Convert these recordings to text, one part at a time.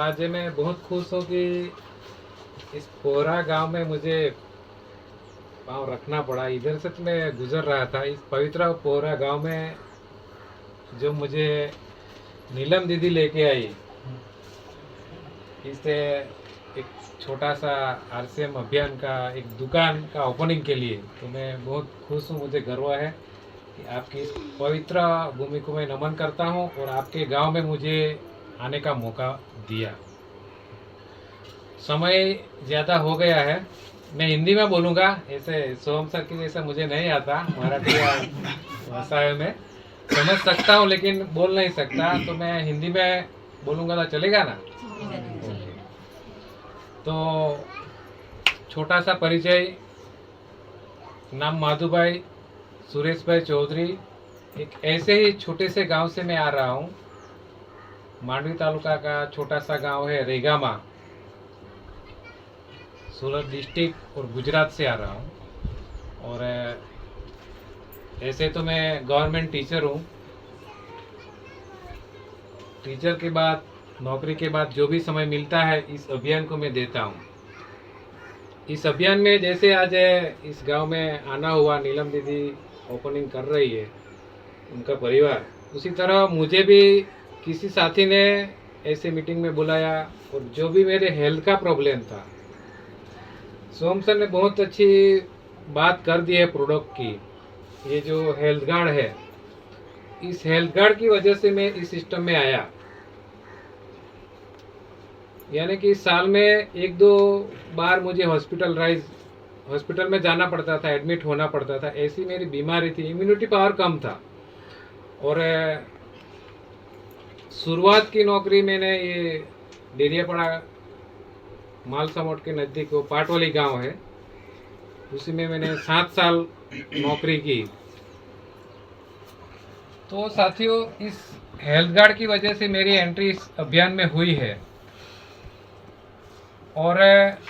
आज मैं बहुत खुश हूँ कि इस पोहरा गांव में मुझे पाँव रखना पड़ा। इधर से तो मैं गुजर रहा था, इस पवित्र पोहरा गांव में जो मुझे नीलम दीदी लेके आई, इससे एक छोटा सा आरसीएम अभियान का एक दुकान का ओपनिंग के लिए, तो मैं बहुत खुश हूँ। मुझे गर्व है कि आपकी इस पवित्र भूमि को मैं नमन करता हूँ और आपके गांव में मुझे आने का मौका दिया। समय ज़्यादा हो गया है, मैं हिंदी में बोलूँगा, ऐसे सोहम सर की जैसा मुझे नहीं आता मराठी या भाषा में समझ सकता हूँ लेकिन बोल नहीं सकता, तो मैं हिंदी में बोलूँगा तो चलेगा ना? तो छोटा सा परिचय, नाम माधुभाई सुरेश भाई चौधरी। एक ऐसे ही छोटे से गांव से मैं आ रहा हूँ। मांडवी तालुका का छोटा सा गांव है रेगामा, सूरत डिस्ट्रिक्ट और गुजरात से आ रहा हूँ। और ऐसे तो मैं गवर्नमेंट टीचर हूँ। टीचर के बाद, नौकरी के बाद जो भी समय मिलता है इस अभियान को मैं देता हूँ। इस अभियान में जैसे आज इस गांव में आना हुआ, नीलम दीदी ओपनिंग कर रही है, उनका परिवार, उसी तरह मुझे भी किसी साथी ने ऐसे मीटिंग में बुलाया और जो भी मेरे हेल्थ का प्रॉब्लम था, सोम सर ने बहुत अच्छी बात कर दी है प्रोडक्ट की। ये जो हेल्थ गार्ड है, इस हेल्थ गार्ड की वजह से मैं इस सिस्टम में आया। यानी कि साल में एक दो बार मुझे हॉस्पिटल में जाना पड़ता था, एडमिट होना पड़ता था, ऐसी मेरी बीमारी थी, इम्यूनिटी पावर कम था। और शुरुआत की नौकरी मैंने ये डेरियापाड़ा मालसामोट के नज़दीक वो पाटवाली गांव है, उसी में मैंने 7 साल नौकरी की। तो साथियों, इस हेल्थ गार्ड की वजह से मेरी एंट्री इस अभियान में हुई है और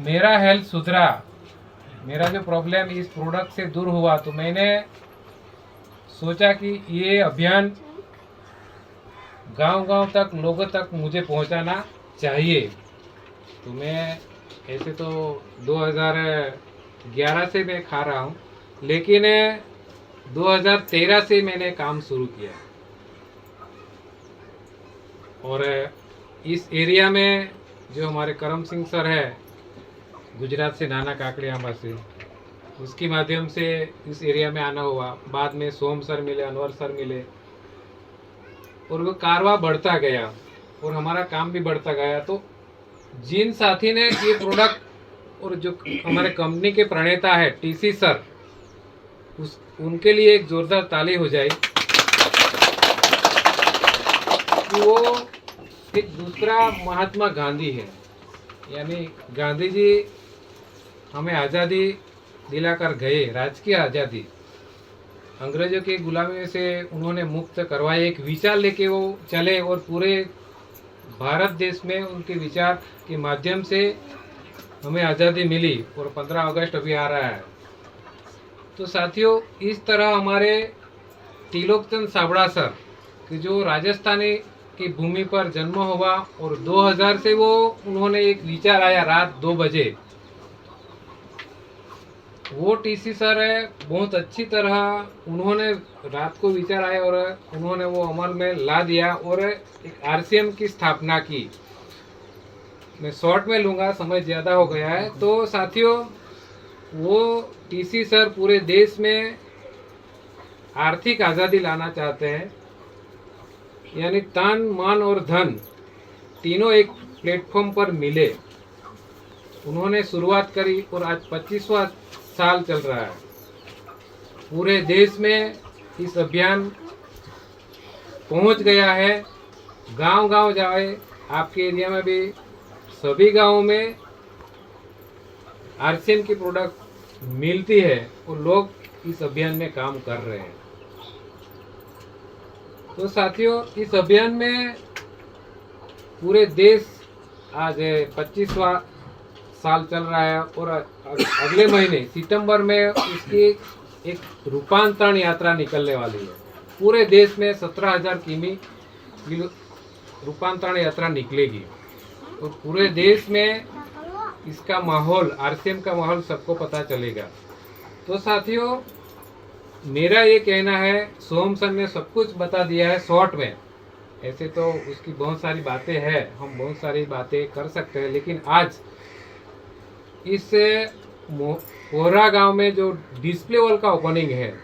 मेरा हेल्थ सुधरा, मेरा जो प्रॉब्लम इस प्रोडक्ट से दूर हुआ। तो मैंने सोचा कि ये अभियान गांव-गांव तक, लोगों तक मुझे पहुंचाना चाहिए। तो मैं ऐसे तो 2011 से मैं खा रहा हूँ, लेकिन 2013 से मैंने काम शुरू किया। और इस एरिया में जो हमारे करम सिंह सर है, गुजरात से, नाना काकड़ियामा से, उसके माध्यम से इस एरिया में आना हुआ। बाद में सोम सर मिले, अनवर सर मिले और वो कारवा बढ़ता गया और हमारा काम भी बढ़ता गया। तो जिन साथी ने ये प्रोडक्ट और जो हमारे कंपनी के प्रणेता है टीसी सर, उनके लिए एक जोरदार ताली हो जाए कि वो एक दूसरा महात्मा गांधी है। यानी गांधी जी हमें आज़ादी दिलाकर गए, राजकीय आज़ादी, अंग्रेजों की गुलामी से उन्होंने मुक्त करवाए, एक विचार लेके वो चले और पूरे भारत देश में उनके विचार के माध्यम से हमें आज़ादी मिली। और 15 अगस्त अभी आ रहा है। तो साथियों, इस तरह हमारे त्रिलोकचंद साबड़ा सर कि जो राजस्थानी की भूमि पर जन्म हुआ और 2000 से वो उन्होंने एक विचार आया रात 2 बजे, वो टीसी सर है, बहुत अच्छी तरह उन्होंने रात को विचार आया और उन्होंने वो अमल में ला दिया और एक आरसीएम की स्थापना की। मैं शॉर्ट में लूँगा, समय ज़्यादा हो गया है। तो साथियों, वो टीसी सर पूरे देश में आर्थिक आज़ादी लाना चाहते हैं, यानी तन, मन और धन तीनों एक प्लेटफॉर्म पर मिले। उन्होंने शुरुआत करी और आज 25वां साल चल रहा है। पूरे देश में इस अभियान पहुंच गया है। गांव-गांव जाए, आपके एरिया में भी सभी गांवों में आरसीएम की प्रोडक्ट मिलती है और लोग इस अभियान में काम कर रहे हैं। तो साथियों, इस अभियान में पूरे देश आज 25वां साल चल रहा है और अगले महीने सितंबर में इसकी एक रूपांतरण यात्रा निकलने वाली है। पूरे देश में 17,000 किमी रूपांतरण यात्रा निकलेगी। और पूरे देश में इसका माहौल, आरसीएम का माहौल सबको पता चलेगा। तो साथियों, मेरा ये कहना है, सोहम सर ने सब कुछ बता दिया है शॉर्ट में। ऐसे तो उसकी बहुत सारी बातें हैं, हम बहुत सारी बातें कर सकते हैं, लेकिन आज इस पोहरा गांव में जो डिस्प्ले वॉल का ओपनिंग है,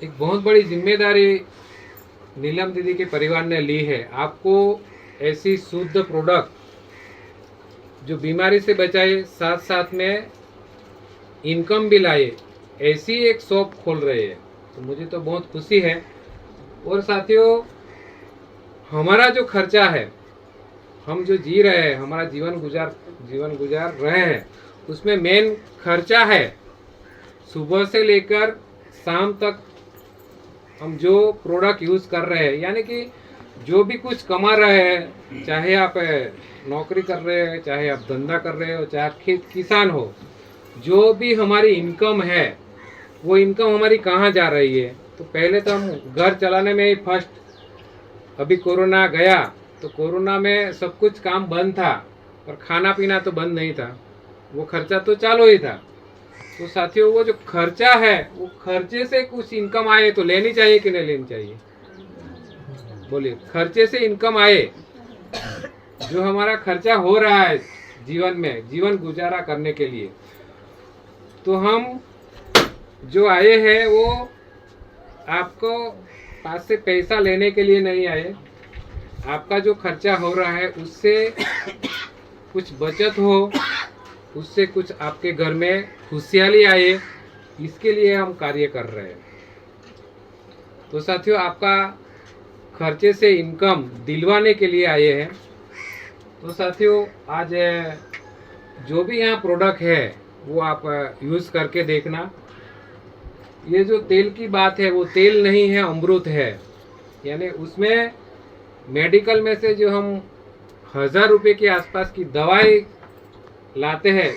एक बहुत बड़ी जिम्मेदारी नीलम दीदी के परिवार ने ली है। आपको ऐसी शुद्ध प्रोडक्ट जो बीमारी से बचाए, साथ साथ में इनकम भी लाए, ऐसी एक शॉप खोल रहे हैं। तो मुझे तो बहुत खुशी है। और साथियों, हमारा जो खर्चा है, हम जो जी रहे हैं, हमारा जीवन गुजार रहे हैं, उसमें मेन खर्चा है सुबह से लेकर शाम तक हम जो प्रोडक्ट यूज़ कर रहे हैं, यानी कि जो भी कुछ कमा रहे हैं, चाहे आप नौकरी कर रहे हैं, चाहे आप धंधा कर रहे हो, चाहे आप किसान हो, जो भी हमारी इनकम है, वो इनकम हमारी कहाँ जा रही है। तो पहले तो हम घर चलाने में ही फर्स्ट, अभी कोरोना गया तो कोरोना में सब कुछ काम बंद था, और खाना पीना तो बंद नहीं था, वो खर्चा तो चालू ही था। तो साथियों, वो जो खर्चा है, वो खर्चे से कुछ इनकम आए तो लेनी चाहिए कि नहीं लेनी चाहिए? बोलिए, खर्चे से इनकम आए, जो हमारा खर्चा हो रहा है जीवन में, जीवन गुजारा करने के लिए, तो हम जो आए हैं वो आपको पास से पैसा लेने के लिए नहीं आए। आपका जो खर्चा हो रहा है उससे कुछ बचत हो, उससे कुछ आपके घर में खुशहाली आए, इसके लिए हम कार्य कर रहे हैं। तो साथियों, आपका खर्चे से इनकम दिलवाने के लिए आए हैं। तो साथियों, आज जो भी यहाँ प्रोडक्ट है वो आप यूज़ करके देखना। ये जो तेल की बात है, वो तेल नहीं है, अमृत है। यानी उसमें मेडिकल में से जो हम 1000 रुपये के आसपास की दवाई लाते हैं,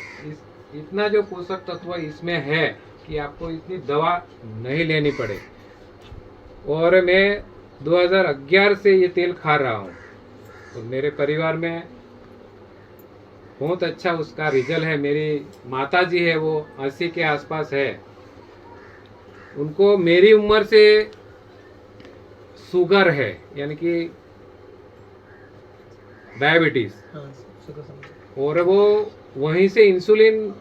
इतना जो पोषक तत्व इसमें है कि आपको इतनी दवा नहीं लेनी पड़े। और मैं 2011 से ये तेल खा रहा हूँ, और मेरे परिवार में बहुत अच्छा उसका रिजल्ट है। मेरी माता जी है, वो 80 के आसपास है, उनको मेरी उम्र से शुगर है, यानी कि डायबिटीज, और वो वहीं से इंसुलिन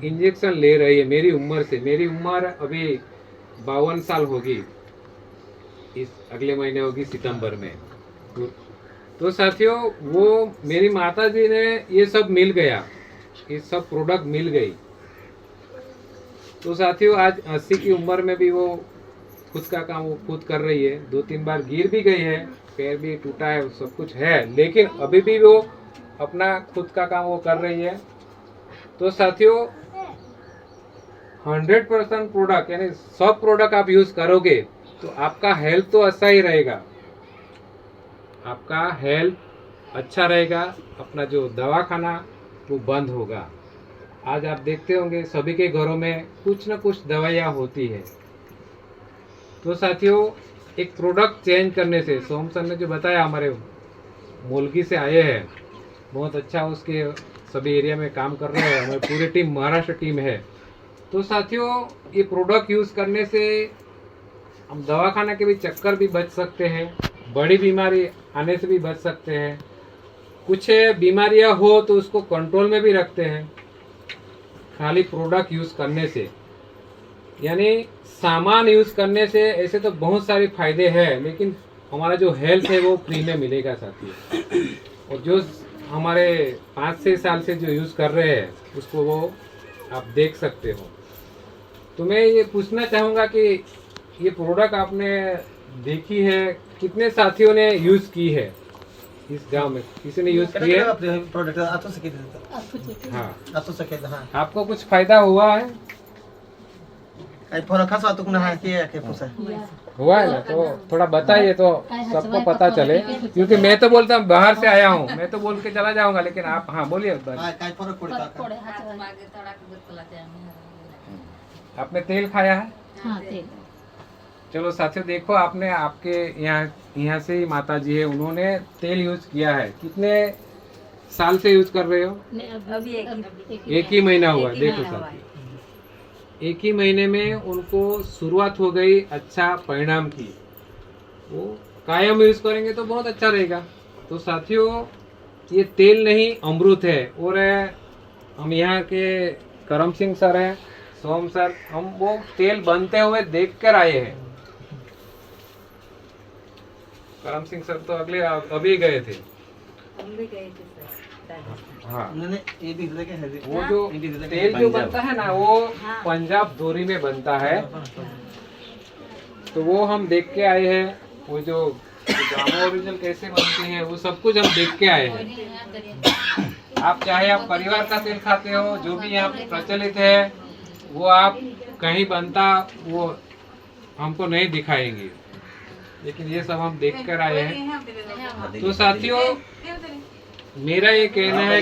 इंजेक्शन ले रही है मेरी उम्र से। मेरी उम्र अभी 52 साल होगी, इस अगले महीने होगी सितंबर में। तो साथियों, वो मेरी माता जी ने ये सब मिल गया, ये सब प्रोडक्ट मिल गई। तो साथियों, आज 80 की उम्र में भी वो खुद का काम वो खुद कर रही है। 2-3 बार गिर भी गई है, पैर भी टूटा है, सब कुछ है, लेकिन अभी भी वो अपना खुद का काम वो कर रही है। तो साथियों, 100% प्रोडक्ट, यानी सब प्रोडक्ट आप यूज करोगे तो आपका हेल्थ तो अच्छा ही रहेगा, आपका हेल्थ अच्छा रहेगा, अपना जो दवा खाना वो बंद होगा। आज आप देखते होंगे सभी के घरों में कुछ न कुछ दवाइयाँ होती है। तो साथियों, एक प्रोडक्ट चेंज करने से, सोहम सर ने जो बताया, हमारे मोलगी से आए हैं, बहुत अच्छा उसके सभी एरिया में काम कर रहे हैं, हमारी पूरी टीम महाराष्ट्र टीम है। तो साथियों, ये प्रोडक्ट यूज़ करने से हम दवाखाना के भी चक्कर भी बच सकते हैं, बड़ी बीमारी आने से भी बच सकते हैं, कुछ बीमारियां हो तो उसको कंट्रोल में भी रखते हैं खाली प्रोडक्ट यूज़ करने से। यानी सामान यूज़ करने से ऐसे तो बहुत सारे फायदे हैं, लेकिन हमारा जो हेल्थ है वो फ्री में मिलेगा साथियों। और जो हमारे 5-6 साल से जो यूज़ कर रहे हैं उसको वो आप देख सकते हो। तो मैं ये पूछना चाहूँगा कि ये प्रोडक्ट आपने देखी है, कितने साथियों ने यूज़ की है इस गांव में? किसी ने यूज़ की है? प्रोडक्ट हाँ, आपको कुछ फायदा हुआ है? हुआ है ना? तो थोड़ा बताइए तो सबको पता चले, क्योंकि मैं तो बोलता हूँ बाहर से आया हूँ, मैं तो बोल के चला जाऊंगा, लेकिन आप हाँ बोलिए। आपने तेल खाया है? हाँ, तेल चलो साथियों, देखो आपने आपके यहाँ से ही माता जी है, उन्होंने तेल यूज किया है। कितने साल से यूज कर रहे हो? अभी एक ही महीना हुआ। एक ही देखो महीना हुआ साथियों, एक ही महीने में उनको शुरुआत हो गई अच्छा परिणाम की। वो कायम यूज करेंगे तो बहुत अच्छा रहेगा। तो साथियों, ये तेल नहीं अमृत है। और हम यहाँ के करम सिंह सर हैं, सोम सर, हम वो तेल बनते हुए देख कर आए हैं। करम सिंह सर तो अभी गए थे। हम भी गए थे सर। हाँ, ये भी लगे है वो जो तेल जो बनता है ना, वो हाँ। पंजाब दोरी में बनता है। तो वो हम देख के आए हैं। वो जो जामा ओरिजिनल कैसे बनती है, वो सब कुछ हम देख के आए हैं। आप चाहे आप परिवार का तेल खाते हो, जो भी यहाँ पे प्रचलित है, वो आप कहीं बनता वो हमको नहीं दिखाएंगे, लेकिन ये सब हम देख कर आए हैं। तो साथियों, मेरा ये कहना है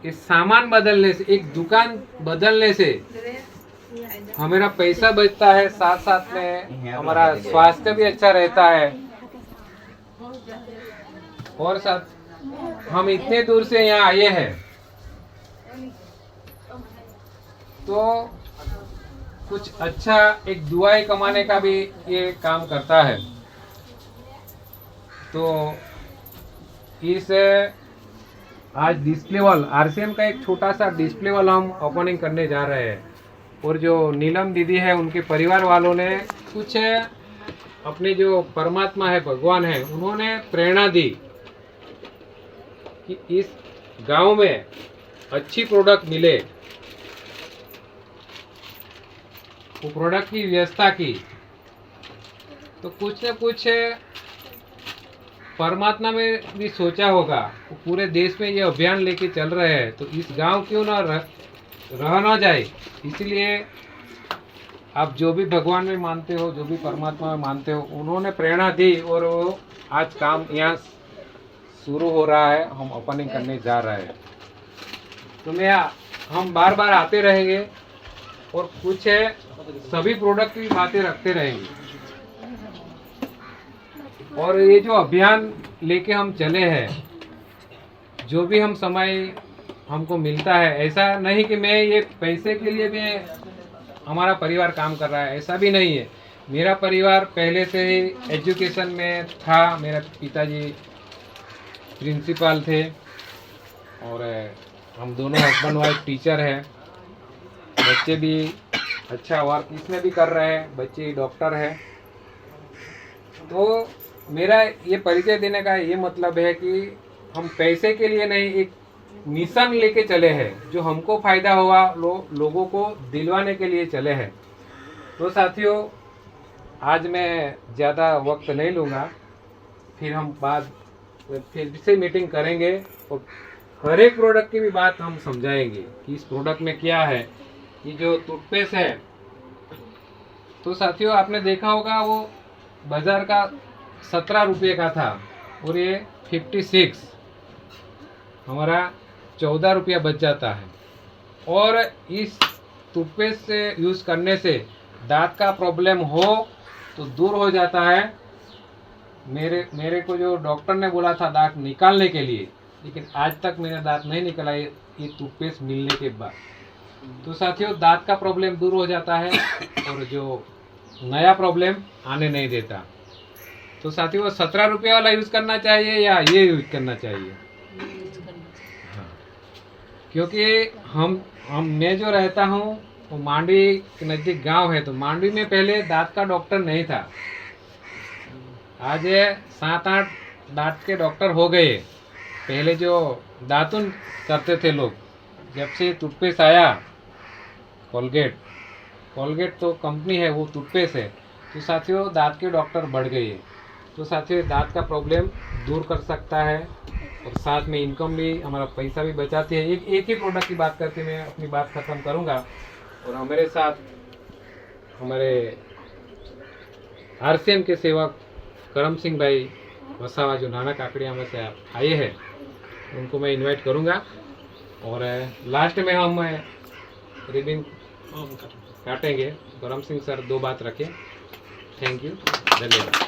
कि सामान बदलने से, एक दुकान बदलने से हमारा पैसा बचता है, साथ साथ में हमारा स्वास्थ्य भी अच्छा रहता है। और साथ हम इतने दूर से यहाँ आए हैं, तो कुछ अच्छा एक दुआएं कमाने का भी ये काम करता है। तो इस आज डिस्प्ले वॉल, आरसीएम का एक छोटा सा डिस्प्ले वॉल हम ओपनिंग करने जा रहे हैं। और जो नीलम दीदी है, उनके परिवार वालों ने कुछ अपने जो परमात्मा है, भगवान है, उन्होंने प्रेरणा दी कि इस गांव में अच्छी प्रोडक्ट मिले, वो प्रोडक्ट की व्यवस्था की। तो कुछ न कुछ परमात्मा में भी सोचा होगा, वो पूरे देश में ये अभियान लेके चल रहे हैं, तो इस गांव क्यों ना रह ना जाए। इसलिए आप जो भी भगवान में मानते हो, जो भी परमात्मा में मानते हो, उन्होंने प्रेरणा दी और वो आज काम यहाँ शुरू हो रहा है, हम ओपनिंग करने जा रहे हैं। तो हम बार बार आते रहेंगे और कुछ सभी प्रोडक्ट की बातें रखते रहेंगे। और ये जो अभियान लेके हम चले हैं, जो भी हम समय हमको मिलता है, ऐसा नहीं कि मैं ये पैसे के लिए भी हमारा परिवार काम कर रहा है, ऐसा भी नहीं है। मेरा परिवार पहले से ही एजुकेशन में था। मेरा पिताजी प्रिंसिपल थे और हम दोनों हस्बैंड वाइफ टीचर हैं। बच्चे भी अच्छा वर्क इसमें भी कर रहे हैं, बच्चे डॉक्टर हैं। तो मेरा ये परिचय देने का ये मतलब है कि हम पैसे के लिए नहीं, एक मिशन लेके चले हैं, जो हमको फायदा होगा, लोगों को दिलवाने के लिए चले हैं। तो साथियों, आज मैं ज़्यादा वक्त नहीं लूँगा, फिर हम फिर से मीटिंग करेंगे और हर एक प्रोडक्ट की भी बात हम समझाएंगे कि इस प्रोडक्ट में क्या है। ये जो टूथपेस्ट है, तो साथियों आपने देखा होगा, वो बाजार का 17 रुपये का था और ये 56, हमारा 14 रुपया बच जाता है। और इस टूथपेस्ट से यूज़ करने से दांत का प्रॉब्लम हो तो दूर हो जाता है। मेरे को जो डॉक्टर ने बोला था दांत निकालने के लिए, लेकिन आज तक मेरा दांत नहीं निकला ये टूथपेस्ट मिलने के बाद। तो साथियों, दांत का प्रॉब्लम दूर हो जाता है और जो नया प्रॉब्लम आने नहीं देता। तो साथियों, 17 रुपये वाला यूज़ करना चाहिए या ये यूज़ करना चाहिए? हाँ, क्योंकि मैं जो रहता हूँ वो मांडवी के नज़दीक गांव है। तो मांडवी में पहले दांत का डॉक्टर नहीं था, आज 7-8 दांत के डॉक्टर हो गए। पहले जो दातुन करते थे लोग, जब से टूथपेस्ट आया कोलगेट तो कंपनी है, वो टूथपेस्ट है, तो साथियों दांत के डॉक्टर बढ़ गए। तो साथियों, दांत का प्रॉब्लम दूर कर सकता है और साथ में इनकम भी, हमारा पैसा भी बचाती है। एक ही प्रोडक्ट की बात करके मैं अपनी बात ख़त्म करूँगा। और हमारे साथ हमारे आरसीएम के सेवक करम सिंह भाई वसावा, जो नाना काकड़िया में से आए हैं, उनको मैं इनवाइट करूँगा। और लास्ट में हम रिबिन काटेंगे। परम सिंह सर 2 बात रखें। थैंक यू, धन्यवाद।